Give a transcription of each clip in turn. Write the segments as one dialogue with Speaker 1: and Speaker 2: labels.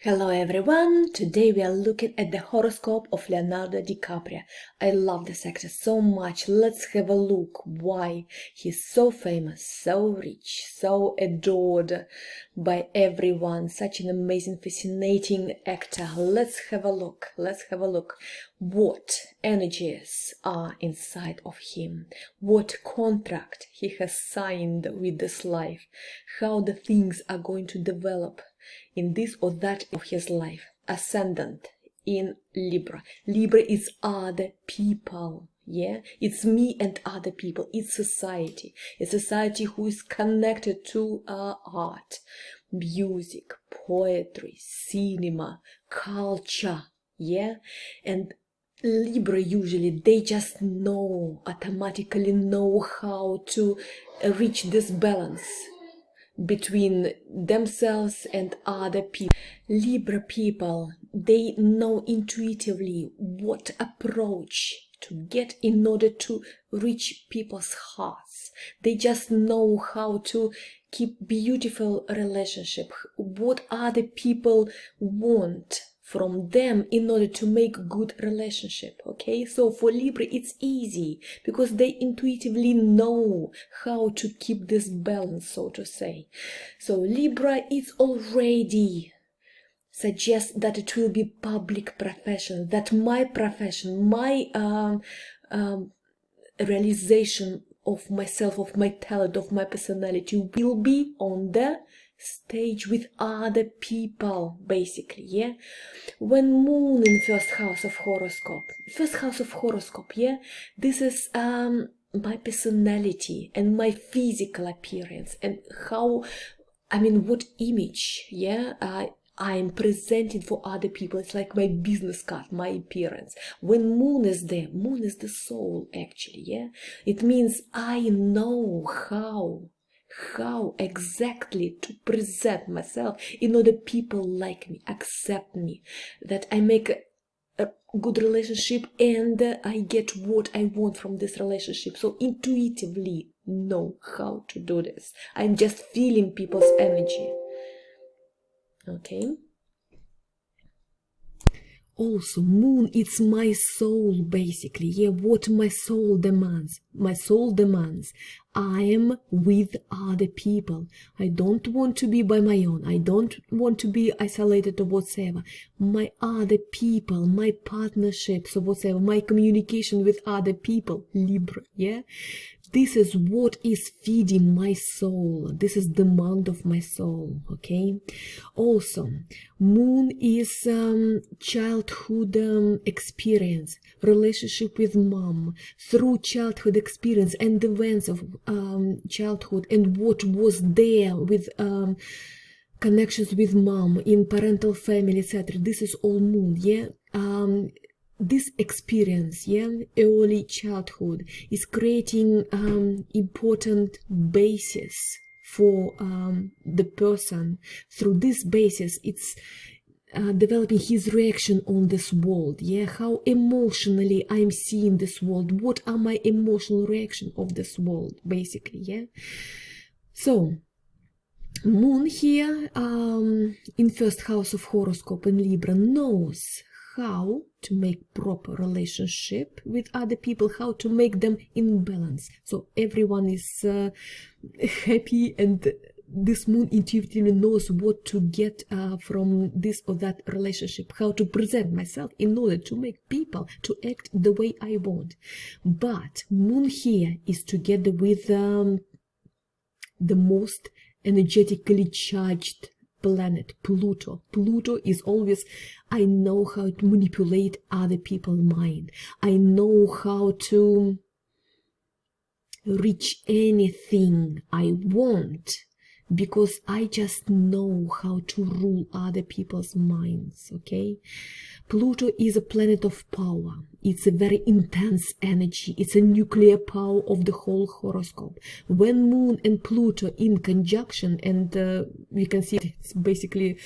Speaker 1: Hello everyone, today we are looking at the horoscope of Leonardo DiCaprio. I love this actor so much. Let's have a look why he's so famous, so rich, so adored by everyone. Such an amazing, fascinating actor. Let's have a look. What energies are inside of him, what contract he has signed with this life, how the things are going to develop in this or that of his life. Ascendant in Libra. Libra is other people. Yeah, it's me and other people. It's society. It's society who is connected to art, music, poetry, cinema, culture. Yeah, and Libra usually they just automatically know how to reach this balance between themselves and other people. Libra people, they know intuitively what approach to get in order to reach people's hearts. They just know how to keep beautiful relationship, what other people want from them in order to make good relationship. Okay, so for Libra it's easy because they intuitively know how to keep this balance, so to say. So Libra is already suggests that it will be public profession, that my profession, my realization of myself, of my talent, of my personality will be on the stage with other people, basically. Yeah, when Moon in first house of horoscope, yeah, this is my personality and my physical appearance and how, what image, yeah, I'm presenting for other people. It's like my business card, my appearance. When Moon is there, Moon is the soul, actually. Yeah, it means I know how exactly to present myself in order people like me, accept me, that I make a good relationship and I get what I want from this relationship. So intuitively know how to do this. I'm just feeling people's energy. Okay. Also, Moon, it's my soul, basically. Yeah, what my soul demands. My soul demands I am with other people. I don't want to be by my own. I don't want to be isolated or whatsoever. My other people, my partnerships or whatsoever, my communication with other people, Libra, yeah? This is what is feeding my soul. This is the demand of my soul, okay? Also, Moon is childhood experience, relationship with mom, through childhood experience and events of childhood and what was there with connections with mom in parental family, etc. This is all Moon, yeah? This experience, yeah, early childhood is creating important basis for the person. Through this basis, it's developing his reaction on this world, yeah, how emotionally I'm seeing this world, what are my emotional reaction of this world, basically, yeah. So Moon here in first house of horoscope in Libra knows how to make proper relationship with other people, how to make them in balance, so everyone is happy, and this Moon intuitively knows what to get from this or that relationship, how to present myself in order to make people to act the way I want. But Moon here is together with the most energetically charged planet, Pluto. Pluto is always, I know how to manipulate other people's mind. I know how to reach anything I want because I just know how to rule other people's minds, okay? Pluto is a planet of power. It's a very intense energy. It's a nuclear power of the whole horoscope. When Moon and Pluto in conjunction, and we can see it's basically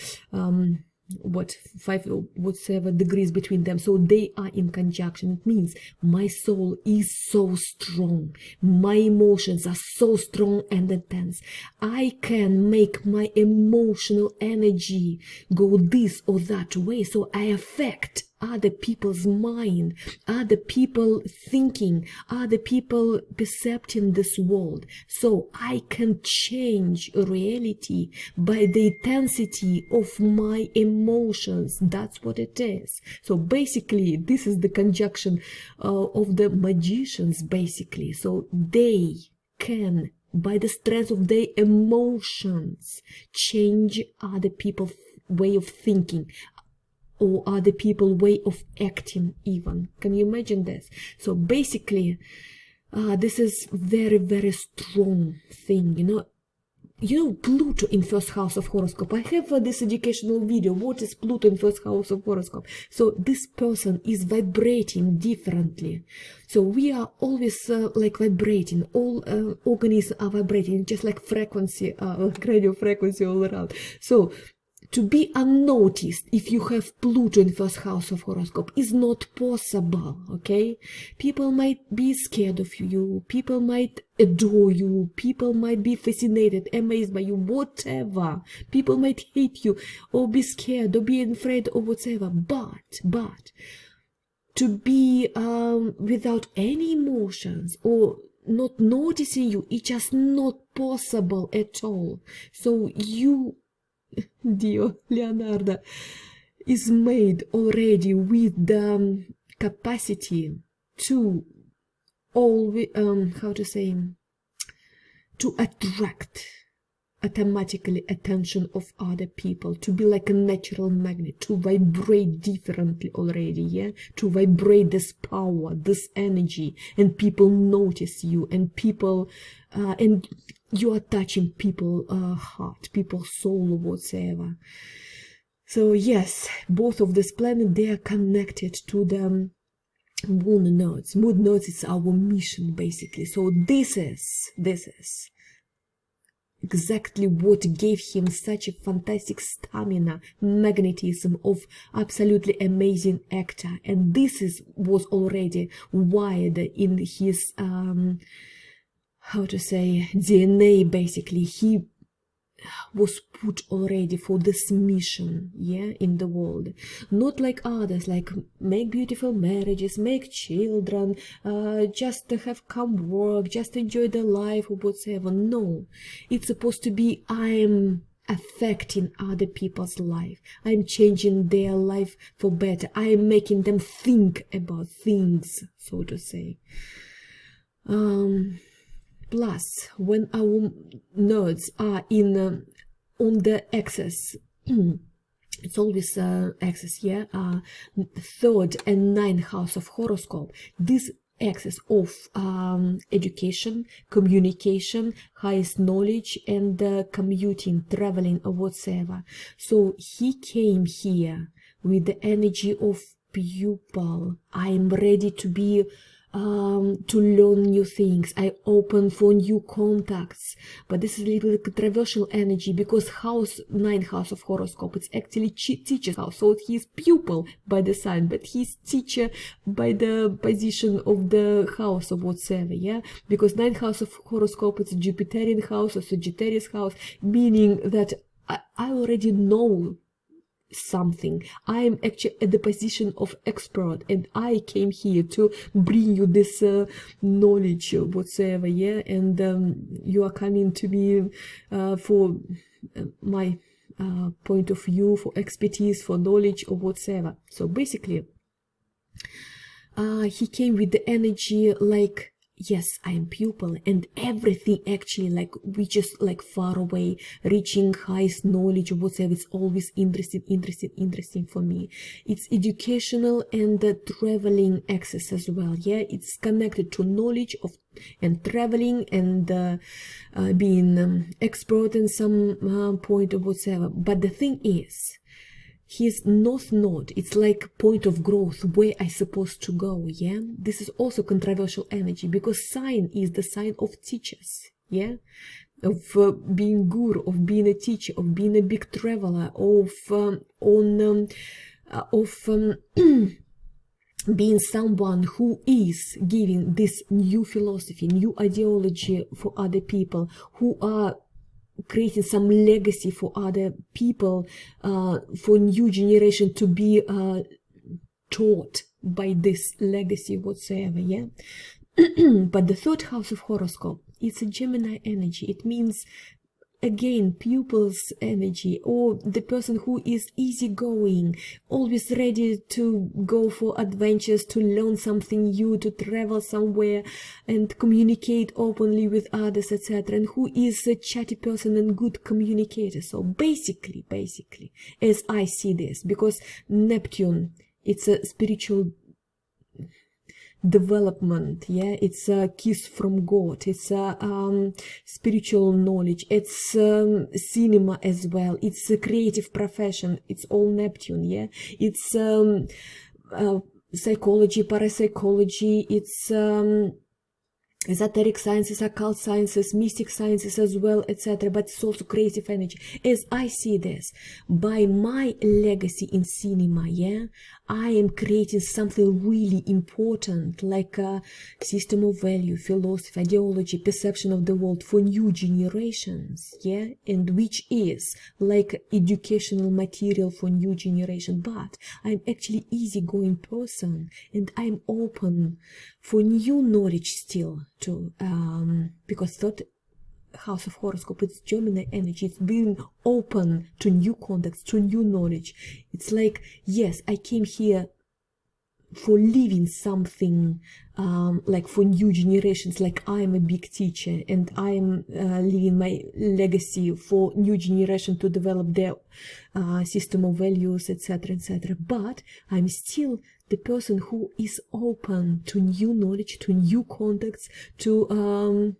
Speaker 1: what 5 or whatever degrees between them, so they are in conjunction. It means my soul is so strong, my emotions are so strong and intense. I can make my emotional energy go this or that way, so I affect other people's mind, other people thinking, other people percepting this world. So I can change reality by the intensity of my emotions. That's what it is. So basically, this is the conjunction of the magicians, basically. So they can, by the strength of their emotions, change other people's way of thinking, or other people way of acting even. Can you imagine this? So basically, this is very, very strong thing, you know, Pluto in first house of horoscope. I have this educational video, what is Pluto in first house of horoscope. So this person is vibrating differently. So we are always like vibrating, all organisms are vibrating, just like frequency, like radio frequency all around. So to be unnoticed if you have Pluto in first house of horoscope is not possible, okay? People might be scared of you, people might adore you, people might be fascinated, amazed by you, whatever. People might hate you or be scared or be afraid or whatever. But to be without any emotions or not noticing you, it's just not possible at all. So you, dear Leonardo, is made already with the capacity to always, to attract automatically attention of other people, to be like a natural magnet, to vibrate differently already, yeah, to vibrate this power, this energy, and people notice you, and people and you are touching people heart, people's soul, or whatsoever. So yes, both of this planet, they are connected to the moon nodes. Moon nodes is our mission, basically. So this is exactly what gave him such a fantastic stamina, magnetism of absolutely amazing actor. And this was already wired in his DNA, basically. He was put already for this mission, yeah, in the world. Not like others, like make beautiful marriages, make children, just to have come work, just enjoy the life or whatever. No, it's supposed to be, I'm affecting other people's life, I'm changing their life for better, I'm making them think about things, so to say. Plus, when our nodes are in on the axis, it's always axis, yeah, third and ninth house of horoscope. This axis of education, communication, highest knowledge, and commuting, traveling, or whatsoever. So he came here with the energy of pupil. I am ready to be to learn new things. I open for new contacts. But this is a little bit controversial energy, because ninth house of horoscope, it's actually teacher's house. So he's pupil by the sign, but he's teacher by the position of the house of whatsoever, yeah? Because ninth house of horoscope, it's a Jupiterian house or Sagittarius house, meaning that I already know something. I am actually at the position of expert, and I came here to bring you this knowledge whatsoever, yeah, and you are coming to me for my point of view, for expertise, for knowledge, or whatsoever. So basically he came with the energy like, yes, I am pupil, and everything actually, like, we just like far away, reaching highest knowledge or whatever. It's always interesting for me. It's educational and the traveling access as well, yeah. It's connected to knowledge of and traveling and being expert in some point or whatsoever. But the thing is, his north node, it's like point of growth, where I supposed to go, yeah. This is also controversial energy, because sign is the sign of teachers, yeah. being guru, of being a teacher, of being a big traveler, being someone who is giving this new philosophy, new ideology for other people, who are creating some legacy for other people, for new generation to be taught by this legacy whatsoever, yeah. But the third house of horoscope, it's a Gemini energy. It means, again, pupil's energy, or the person who is easygoing, always ready to go for adventures, to learn something new, to travel somewhere and communicate openly with others, etc., and who is a chatty person and good communicator. So basically, as I see this, because Neptune, it's a spiritual development, yeah, it's a kiss from God, it's a spiritual knowledge, it's cinema as well, it's a creative profession, it's all Neptune, yeah, it's psychology, parapsychology, it's esoteric sciences, occult sciences, mystic sciences as well, etc., but it's also creative energy. As I see this, by my legacy in cinema, yeah, I am creating something really important, like a system of value, philosophy, ideology, perception of the world for new generations, yeah, and which is like educational material for new generation. But I'm actually easygoing person, and I'm open for new knowledge still too, because third house of horoscope, it's Gemini energy, it's being open to new contacts, to new knowledge. It's like, yes, I came here for leaving something, like for new generations, like I am a big teacher and I am leaving my legacy for new generation to develop their system of values, etc., etc. But I'm still the person who is open to new knowledge, to new contacts, to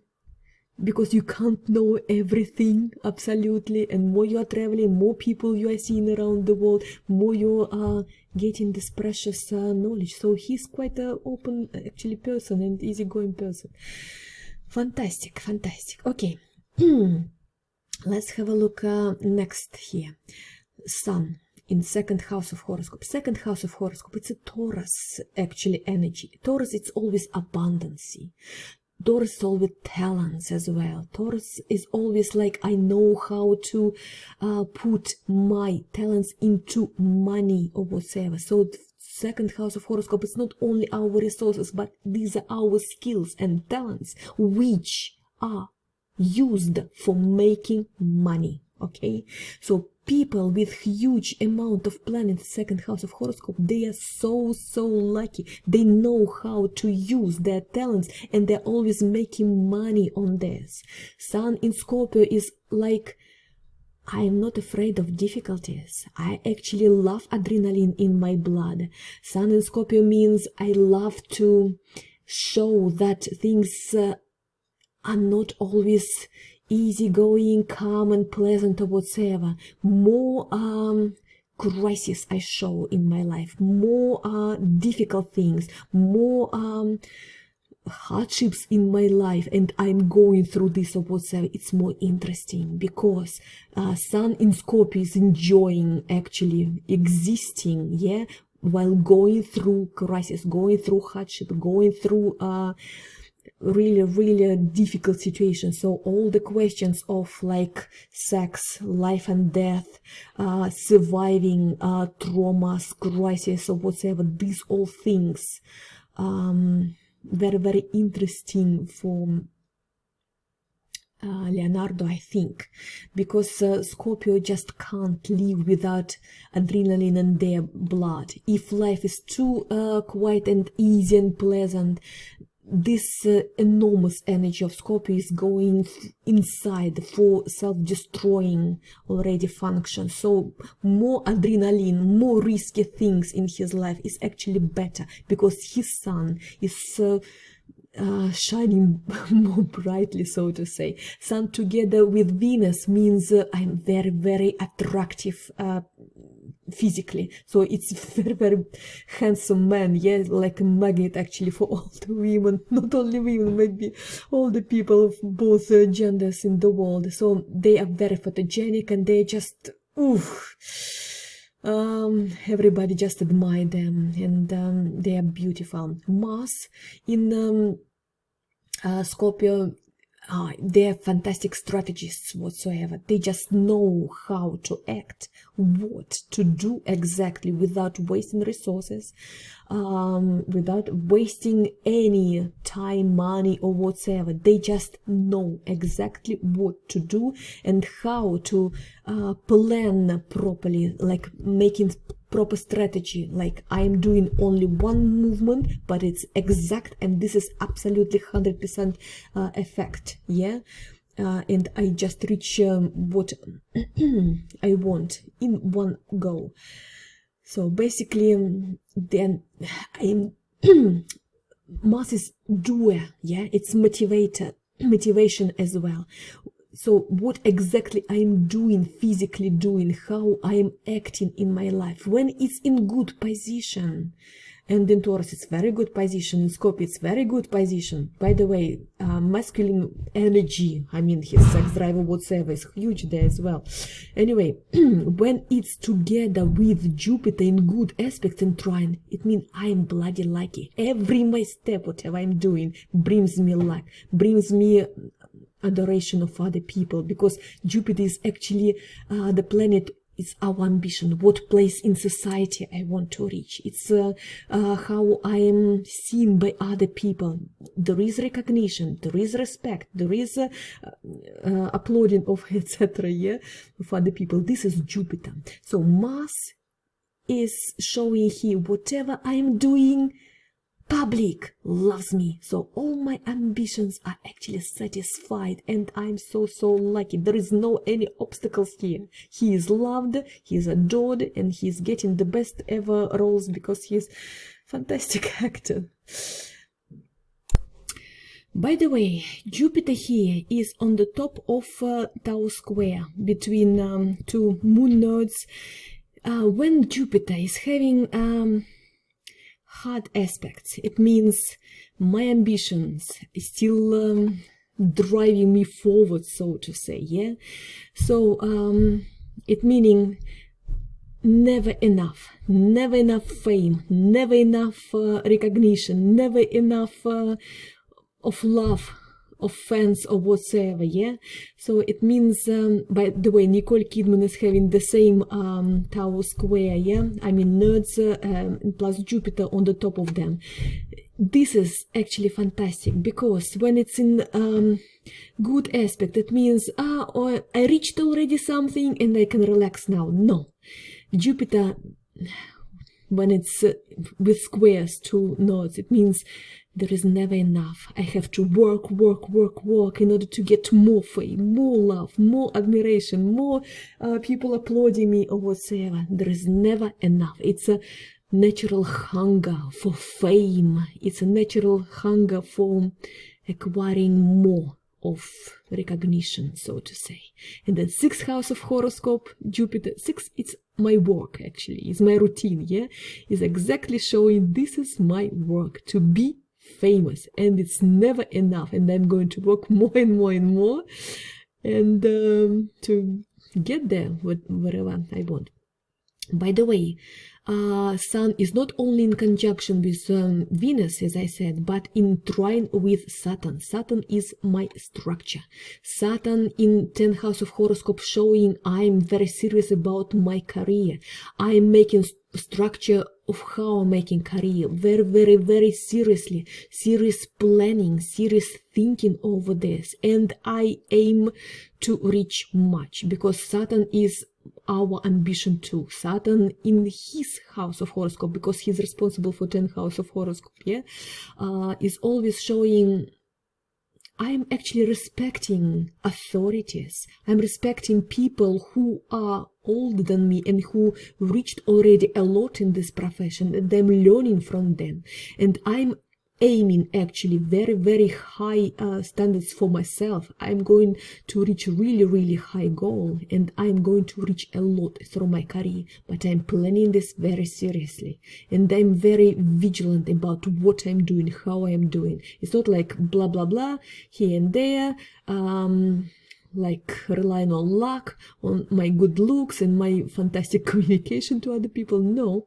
Speaker 1: because you can't know everything absolutely, and more you are traveling, more people you are seeing around the world, more you are getting this precious knowledge. So he's quite an open actually person and easygoing person. Fantastic. Okay. Let's have a look next here. Sun in second house of horoscope. Second house of horoscope, it's a Taurus actually energy. Taurus, it's always abundancy. Taurus is always talents as well. Taurus is always like, I know how to put my talents into money or whatever. So second house of horoscope, it's not only our resources, but these are our skills and talents which are used for making money. Okay, so people with huge amount of planets second house of horoscope, they are so lucky. They know how to use their talents and they're always making money on this. Sun in Scorpio is like, I am not afraid of difficulties. I actually love adrenaline in my blood. Sun in Scorpio means I love to show that things are not always easygoing, calm and pleasant or whatsoever. More crisis I show in my life, more difficult things, more hardships in my life, and I'm going through this or whatsoever. It's more interesting because Sun in Scorpio is enjoying actually existing, yeah, while going through crisis, going through hardship, going through really difficult situation. So all the questions of like sex, life and death, surviving traumas, crisis or whatever, these all things very interesting for Leonardo, I think, because Scorpio just can't live without adrenaline in their blood. If life is too quiet and easy and pleasant, this enormous energy of Scorpio is going inside for self-destroying already function. So more adrenaline, more risky things in his life is actually better, because his sun is shining more brightly, so to say. Sun together with Venus means I'm very attractive physically. So it's very, very handsome man, yeah, like a magnet actually for all the women, not only women, maybe all the people of both genders in the world. So they are very photogenic, and they just, oof. Everybody just admire them, and they are beautiful. Mars in Scorpio, they're fantastic strategists whatsoever. They just know how to act, what to do exactly without wasting resources, without wasting any time, money, or whatsoever. They just know exactly what to do and how to plan properly, like making proper strategy. Like, I'm doing only one movement, but it's exact, and this is absolutely 100% effect, yeah. And I just reach what I want in one go. So basically, then I'm Mars is doer, yeah. It's motivation as well. So what exactly I'm doing, physically doing, how I'm acting in my life, when it's in good position. And in Taurus it's very good position, in Scorpio it's very good position. By the way, masculine energy, I mean his sex drive or whatsoever, is huge there as well. Anyway, when it's together with Jupiter in good aspects and trine, it means I'm bloody lucky. Every my step, whatever I'm doing, brings me luck, brings me adoration of other people, because Jupiter is actually the planet. It's our ambition, what place in society I want to reach. It's how I am seen by other people. There is recognition, there is respect, there is applauding of etc. yeah, of other people. This is Jupiter. So Mars is showing here whatever I am doing, public loves me, so all my ambitions are actually satisfied, and I'm so lucky. There is no any obstacles here. He is loved, he is adored, and he's getting the best ever roles because he's fantastic actor. By the way, Jupiter here is on the top of Tau square between two moon nodes. When Jupiter is having hard aspects, it means my ambitions is still driving me forward, so to say, yeah. So it meaning never enough fame, never enough recognition, never enough of love, of fans or whatsoever, yeah. So it means, by the way, Nicole Kidman is having the same Tau square, yeah. I mean nerds plus Jupiter on the top of them. This is actually fantastic, because when it's in good aspect, it means I reached already something and I can relax now. No, Jupiter, when it's with squares to nodes, it means there is never enough. I have to work in order to get more fame, more love, more admiration, more people applauding me or whatsoever. There is never enough. It's a natural hunger for fame. It's a natural hunger for acquiring more of recognition, so to say. And then 6th house of horoscope, Jupiter 6, it's my work actually, it's my routine, yeah. It's exactly showing this is my work, to be famous, and it's never enough, and I'm going to work more and more and more, and to get there wherever I want. By the way, Sun is not only in conjunction with Venus, as I said, but in trine with Saturn. Saturn is my structure. Saturn in 10th house of horoscope showing I'm very serious about my career. I'm making structure of how I'm making career very seriously, serious planning, serious thinking over this, and I aim to reach much, because Saturn is our ambition too. Saturn in his house of horoscope, because he's responsible for 10th house of horoscope, yeah, is always showing I'm actually respecting authorities. I'm respecting people who are older than me and who reached already a lot in this profession, and I'm learning from them. And I'm aiming actually very high standards for myself. I'm going to reach a really high goal, and I'm going to reach a lot through my career, but I'm planning this very seriously, and I'm very vigilant about what I'm doing, how I'm doing. It's not like blah blah blah here and there, like relying on luck, on my good looks and my fantastic communication to other people. No.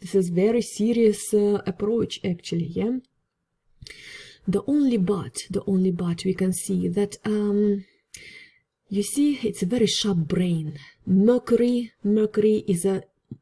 Speaker 1: This is very serious approach actually, yeah. The only but we can see that you see, it's a very sharp brain. Mercury is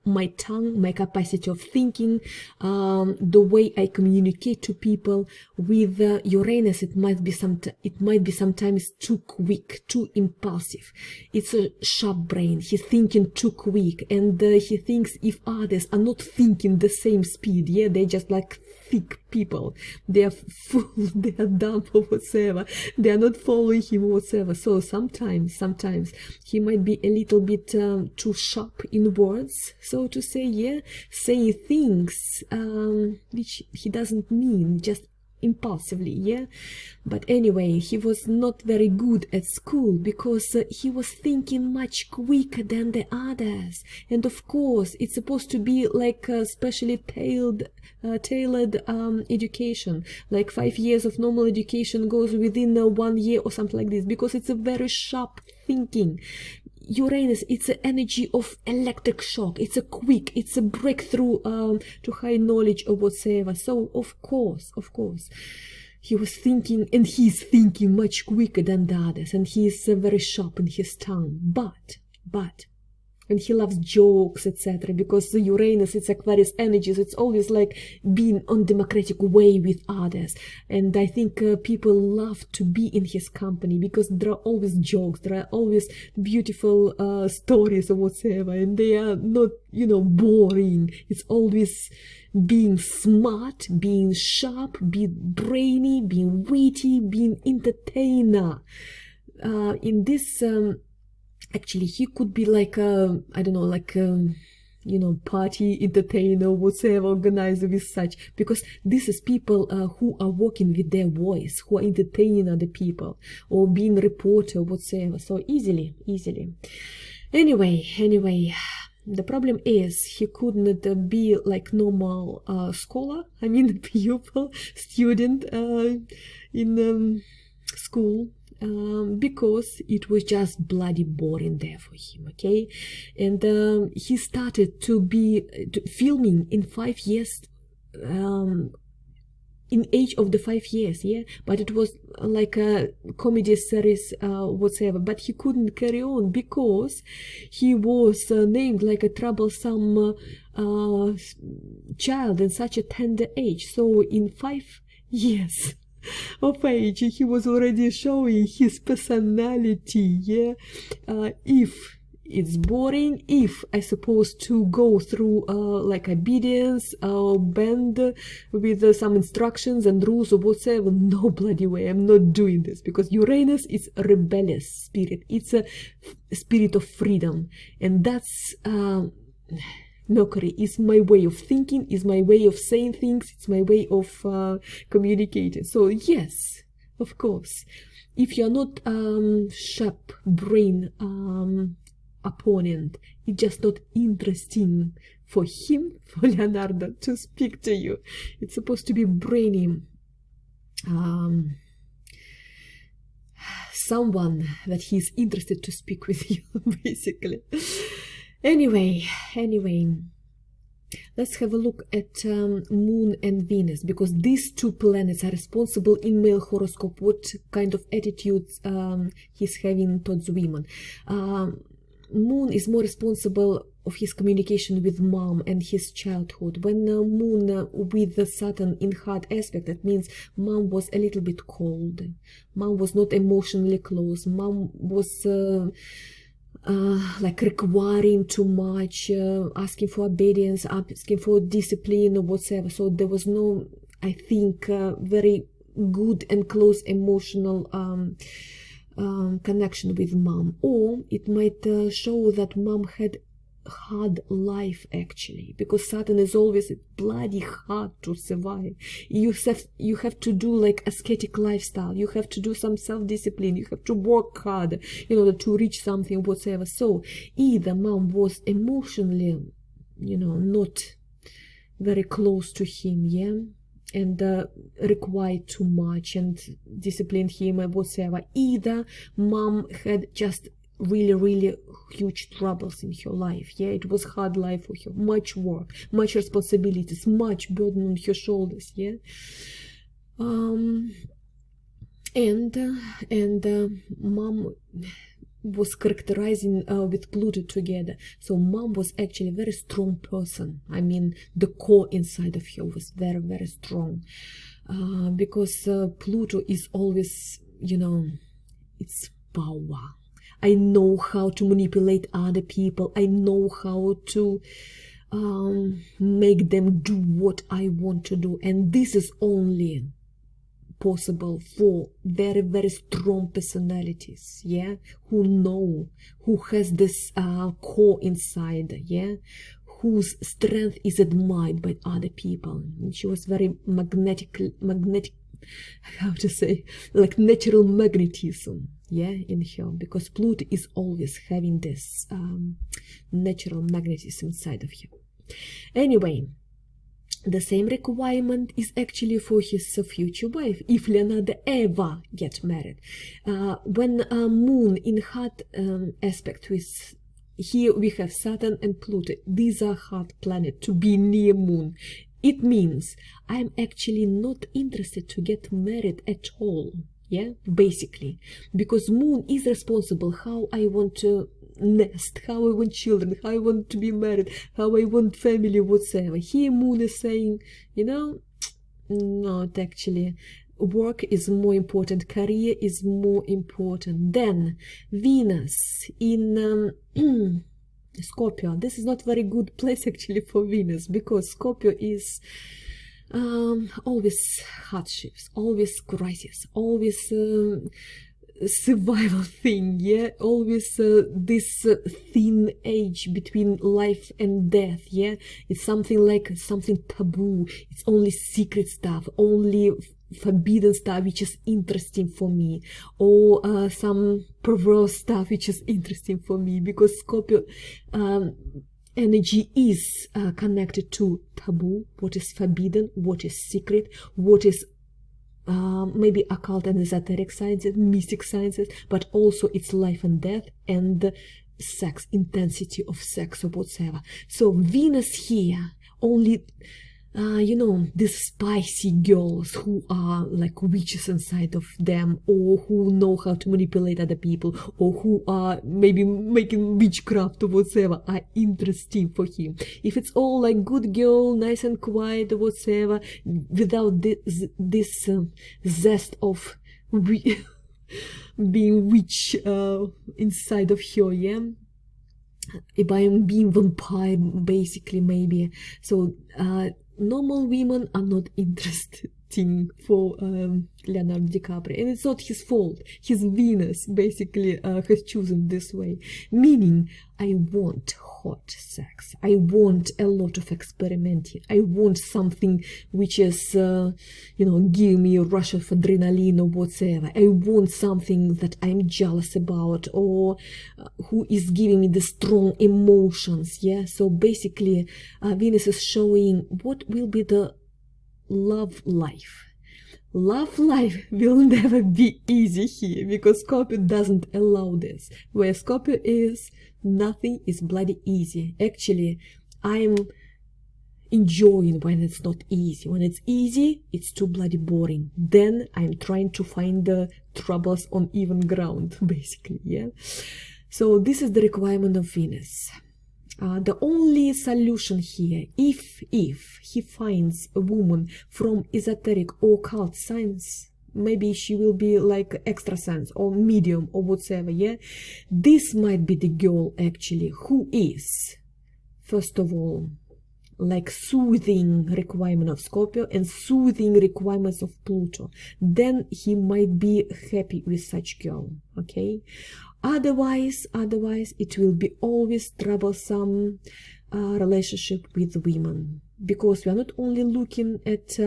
Speaker 1: my tongue, my capacity of thinking, the way I communicate to people. With Uranus, it might be sometimes too quick, too impulsive. It's a sharp brain. He's thinking too quick, and he thinks if others are not thinking the same speed, yeah, they're just like thick people, they are full, they are dumb or whatsoever, they are not following him whatsoever. So sometimes he might be a little bit too sharp in words, so to say, yeah, saying things which he doesn't mean, just impulsively, yeah. But anyway, he was not very good at school because he was thinking much quicker than the others, and of course it's supposed to be like a specially tailored education, like 5 years of normal education goes within 1 year or something like this, because it's a very sharp thinking. Uranus, it's an energy of electric shock. It's a quick, it's a breakthrough to high knowledge or whatsoever. So of course, he was thinking, and he's thinking much quicker than the others, and he's very sharp in his tongue. But, and he loves jokes, etc. Because the Uranus, it's Aquarius energies. It's always like being on democratic way with others. And I think people love to be in his company because there are always jokes, there are always beautiful stories or whatsoever, and they are not, boring. It's always being smart, being sharp, being brainy, being witty, being entertainer. In this actually, he could be like a, I don't know, like party entertainer, whatsoever, organizer with such, because this is people who are working with their voice, who are entertaining other people, or being reporter, whatsoever. So easily. Anyway, the problem is he couldn't be like normal scholar, I mean pupil, student in school. Because it was just bloody boring there for him, okay? And he started to be filming in 5 years, in age of the 5 years, yeah? But it was like a comedy series, whatsoever. But he couldn't carry on because he was named like a troublesome child in such a tender age. So in 5 years of age, he was already showing his personality, yeah. If it's boring, if I supposed to go through like obedience or bend with some instructions and rules or whatsoever, no bloody way, I'm not doing this, because Uranus is a rebellious spirit. It's a spirit of freedom, and that's Mercury is my way of thinking, is my way of saying things, it's my way of communicating. So yes, of course, if you're not sharp brain opponent, it's just not interesting for him, for Leonardo, to speak to you. It's supposed to be brainy, someone that he's interested to speak with you, basically. Anyway, let's have a look at Moon and Venus, because these two planets are responsible in male horoscope what kind of attitudes he's having towards women. Moon is more responsible of his communication with mom and his childhood. When Moon with the Saturn in hard aspect, that means mom was a little bit cold. Mom was not emotionally close. Mom was like requiring too much, asking for obedience, asking for discipline or whatsoever. So there was no, I think, very good and close emotional connection with mom. Or it might show that mom had hard life actually, because Saturn is always bloody hard to survive. You have to do like ascetic lifestyle, you have to do some self-discipline, you have to work hard in order to reach something whatsoever. So either mom was emotionally, you know, not very close to him, yeah, and required too much and disciplined him or whatsoever. Either mom had just really huge troubles in her life, yeah, it was hard life for her, much work, much responsibilities, much burden on her shoulders, yeah. Mom was characterizing with Pluto together. So mom was actually a very strong person. I mean, the core inside of her was very strong, because Pluto is always, you know, it's power. I know how to manipulate other people. I know how to make them do what I want to do. And this is only possible for very strong personalities, yeah, who know, who has this core inside, yeah, whose strength is admired by other people. And she was very magnetic, how to say, like natural magnetism, yeah, in her, because Pluto is always having this natural magnetism inside of her. Anyway, the same requirement is actually for his future wife, if Leonardo ever get married. When Moon in hard aspect with, here we have Saturn and Pluto. These are hard planets to be near Moon. It means I'm actually not interested to get married at all, yeah, basically, because Moon is responsible how I want to nest, how I want children, how I want to be married, how I want family, whatsoever. Here Moon is saying, you know, not actually. Work is more important, career is more important. Then Venus in Scorpio. This is not very good place actually for Venus, because Scorpio is always hardships, always crisis, always survival thing, yeah, always this thin edge between life and death, yeah. It's something like something taboo, it's only secret stuff, only forbidden stuff which is interesting for me, or some perverse stuff which is interesting for me, because Scorpio energy is connected to taboo, what is forbidden, what is secret, what is maybe occult and esoteric sciences, mystic sciences, but also it's life and death and sex, intensity of sex or whatsoever. So Venus here only, you know, these spicy girls who are like witches inside of them, or who know how to manipulate other people, or who are maybe making witchcraft or whatsoever, are interesting for him. If it's all like good girl, nice and quiet or whatsoever, without this zest of being witch inside of her, yeah, by being vampire basically, maybe. So normal women are not interesting for Leonardo DiCaprio, and it's not his fault. His Venus basically has chosen this way, meaning I want hot sex, I want a lot of experimenting, I want something which is you know, give me a rush of adrenaline or whatsoever. I want something that I'm jealous about, or who is giving me the strong emotions, yeah. So basically Venus is showing what will be the love life. Love life will never be easy here, because Scorpio doesn't allow this. Where Scorpio is, nothing is bloody easy. Actually, I'm enjoying when it's not easy. When it's easy, it's too bloody boring. Then I'm trying to find the troubles on even ground, basically, yeah. So this is the requirement of Venus. The only solution here, if he finds a woman from esoteric or occult science, maybe she will be like extrasense or medium or whatsoever, yeah, this might be the girl actually who is, first of all, like soothing requirement of Scorpio and soothing requirements of Pluto. Then he might be happy with such girl, okay. Otherwise, it will be always troublesome relationship with women, because we are not only looking at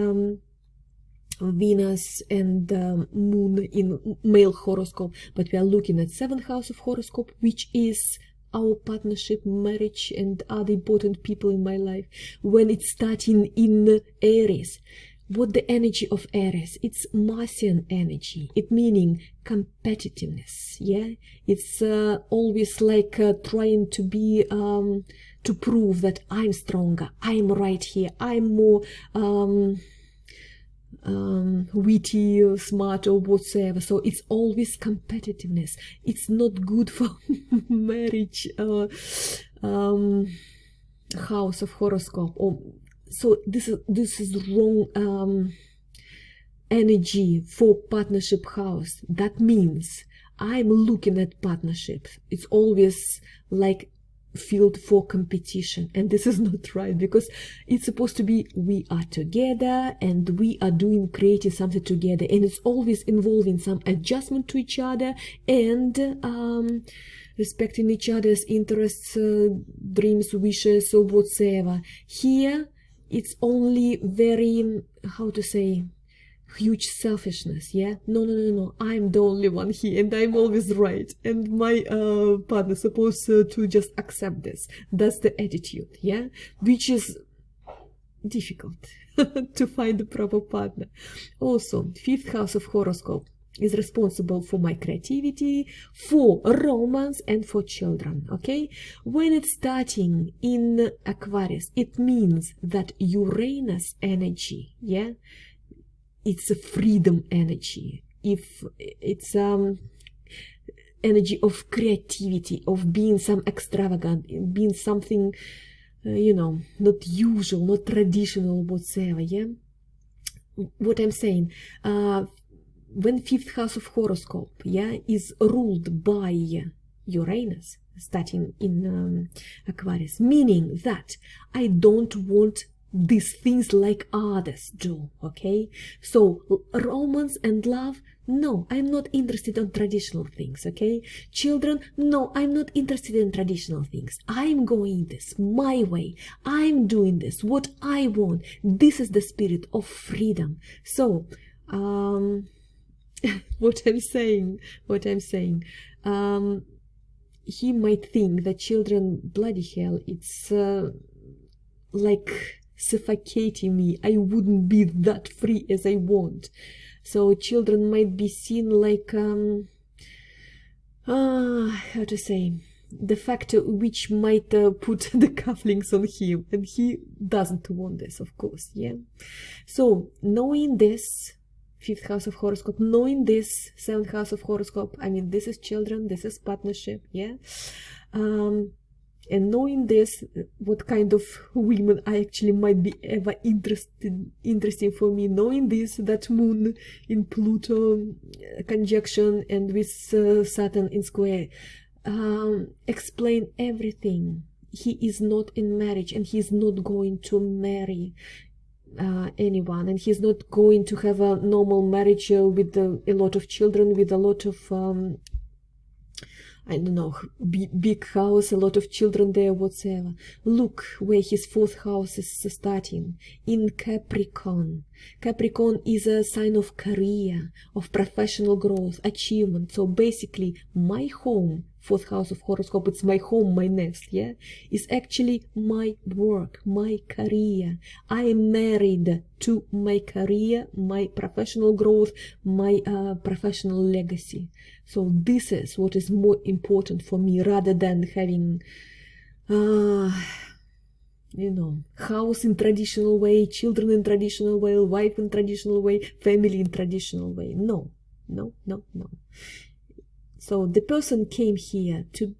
Speaker 1: Venus and Moon in male horoscope, but we are looking at 7th house of horoscope, which is our partnership, marriage, and other important people in my life. When it's starting in Aries, what the energy of Aries? It's Martian energy. It meaning competitiveness. Yeah, it's always like trying to be to prove that I'm stronger, I'm right here, I'm more witty or smart or whatsoever. So it's always competitiveness. It's not good for marriage house of horoscope. Or so this is wrong energy for partnership house. That means I'm looking at partnerships. It's always like field for competition, and this is not right, because it's supposed to be we are together and we are creating something together, and it's always involving some adjustment to each other and respecting each other's interests, dreams, wishes, or whatsoever. Here it's only very, how to say, huge selfishness. Yeah, no, I'm the only one here and I'm always right, and my partner is supposed to just accept this. That's the attitude, yeah, which is difficult to find the proper partner. Also, 5th house of horoscope is responsible for my creativity, for romance, and for children. Okay, when it's starting in Aquarius, it means that Uranus energy, yeah, it's a freedom energy. If it's energy of creativity, of being some extravagant, being something not usual, not traditional whatsoever. Yeah, what I'm saying, when 5th house of horoscope, yeah, is ruled by Uranus starting in Aquarius, meaning that I don't want these things like others do. Okay, so romance and love, no, I'm not interested in traditional things. Okay, children, no, I'm not interested in traditional things. I'm going this my way, I'm doing this what I want. This is the spirit of freedom. So what I'm saying, he might think that children, bloody hell, it's like suffocating me. I wouldn't be that free as I want. So children might be seen like how to say, the factor which might put the cufflinks on him, and he doesn't want this, of course. Yeah, so knowing this 5th house of horoscope, knowing this 7th house of horoscope, I mean, this is children, this is partnership. Yeah, and knowing this, what kind of women I actually might be ever interesting for me, knowing this, that Moon in Pluto conjunction and with Saturn in square, explain everything. He is not in marriage, and he's not going to marry anyone, and he's not going to have a normal marriage with a lot of children, with a lot of I don't know, big house, a lot of children there, whatsoever. Look where his 4th house is starting, in Capricorn. Capricorn is a sign of career, of professional growth, achievement. So basically, my home, 4th house of horoscope, it's my home, my nest, yeah, is actually my work, my career. I am married to my career, my professional growth, my professional legacy. So this is what is more important for me, rather than having house in traditional way, children in traditional way, wife in traditional way, family in traditional way. No. So the person came here to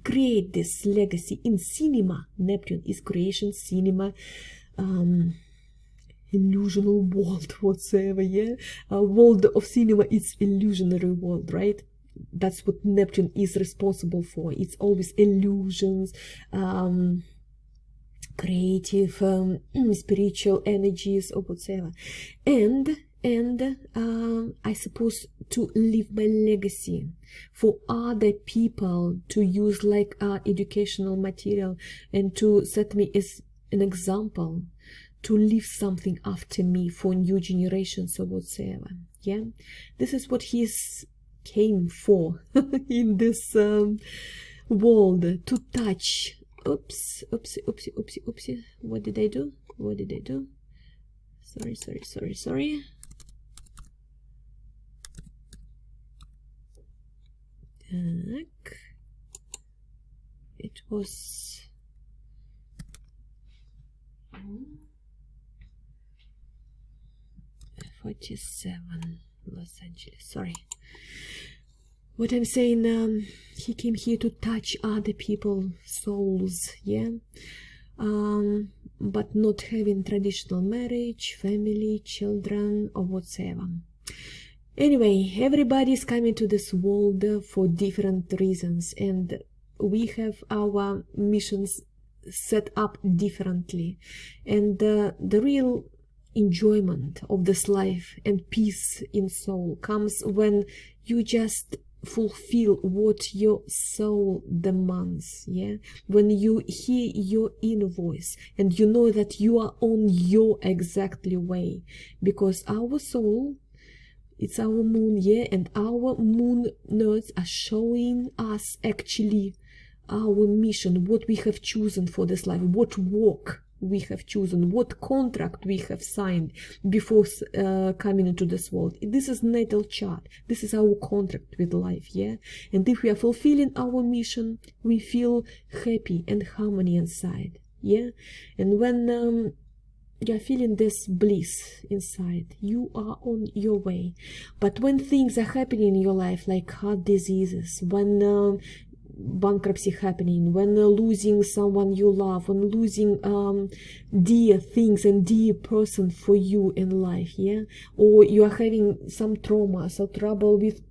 Speaker 1: create this legacy in cinema. Neptune is creation, cinema, illusional world whatsoever. Yeah, a world of cinema is illusionary world, right? That's what Neptune is responsible for. It's always illusions, creative, spiritual energies, or whatsoever. And and I suppose to leave my legacy for other people to use like educational material and to set me as an example, to leave something after me for new generations or whatsoever. Yeah, this is what he's came for in this world, to touch. Oops, oopsie, oopsie, oopsie, oopsie. What did I do? What did I do? Sorry. It was 47 Los Angeles. Sorry. What I'm saying, he came here to touch other people's souls, yeah, but not having traditional marriage, family, children, or whatsoever. Anyway, everybody's coming to this world for different reasons, and we have our missions set up differently, and the real enjoyment of this life and peace in soul comes when you just fulfill what your soul demands. Yeah, when you hear your inner voice and you know that you are on your exactly way, because our soul, it's our moon, yeah, and our moon nodes are showing us actually our mission, what we have chosen for this life, what work we have chosen, what contract we have signed before coming into this world. This is natal chart. This is our contract with life, yeah. And if we are fulfilling our mission, we feel happy and harmony inside, yeah. And when you're feeling this bliss inside, you are on your way. But when things are happening in your life, like heart diseases, when bankruptcy happening, when losing someone you love, when losing dear things and dear person for you in life, yeah, or you are having some trauma, some trouble with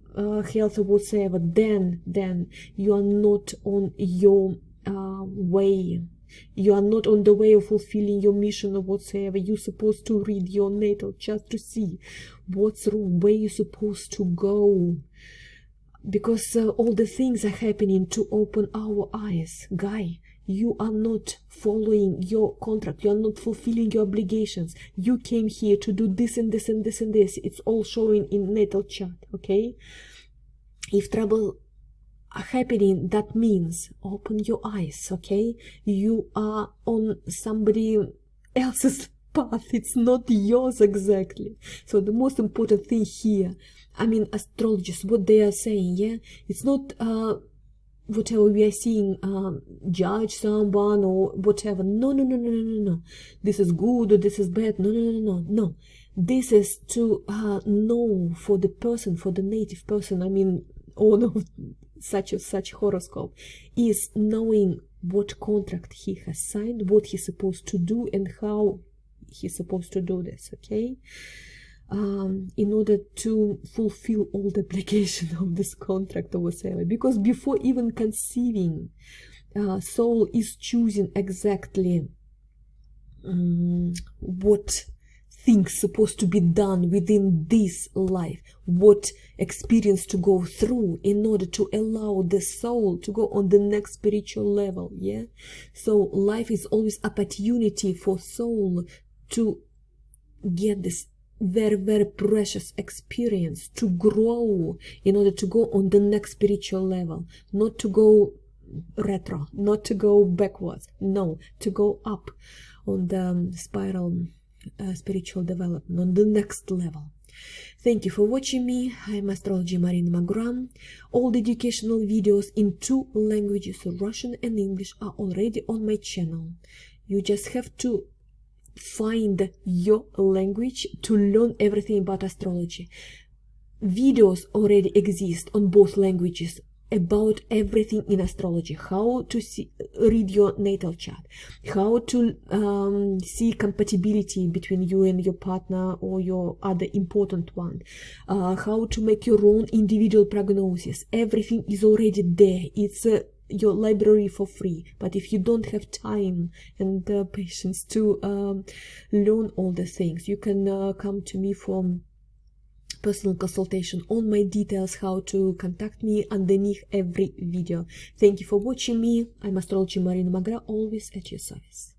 Speaker 1: health or whatsoever, then you are not on your way. You are not on the way of fulfilling your mission or whatsoever. You're supposed to read your natal chart to see what's wrong, where you're supposed to go. Because all the things are happening to open our eyes. Guy, you are not following your contract. You are not fulfilling your obligations. You came here to do this and this and this and this. It's all showing in natal chart, okay? If trouble are happening, that means open your eyes, okay? You are on somebody else's path. It's not yours exactly. So the most important thing here, I mean, astrologers, what they are saying, yeah, it's not whatever we are seeing, judge someone or whatever. No. This is good or this is bad. No. This is to know for the person, for the native person, I mean, owner of such horoscope, is knowing what contract he has signed, what he's supposed to do, and how he's supposed to do this, okay? In order to fulfill all the obligation of this contract or whatever. Because before even conceiving, soul is choosing exactly what things supposed to be done within this life, what experience to go through in order to allow the soul to go on the next spiritual level, yeah? So life is always opportunity for soul to get this very, very precious experience, to grow in order to go on the next spiritual level, not to go retro, not to go backwards, no, to go up on the spiral spiritual development, on the next level. Thank you for watching me. I'm Astrology Marina Magram. All the educational videos in 2 languages, Russian and English, are already on my channel. You just have to find your language to learn everything about astrology. Videos already exist on both languages about everything in astrology: how to read your natal chart, how to see compatibility between you and your partner or your other important one, how to make your own individual prognosis. Everything is already there. It's your library for free. But if you don't have time and patience to learn all the things, you can come to me for personal consultation. All my details how to contact me underneath every video. Thank you for watching me. I'm astrologer Marina Magra, always at your service.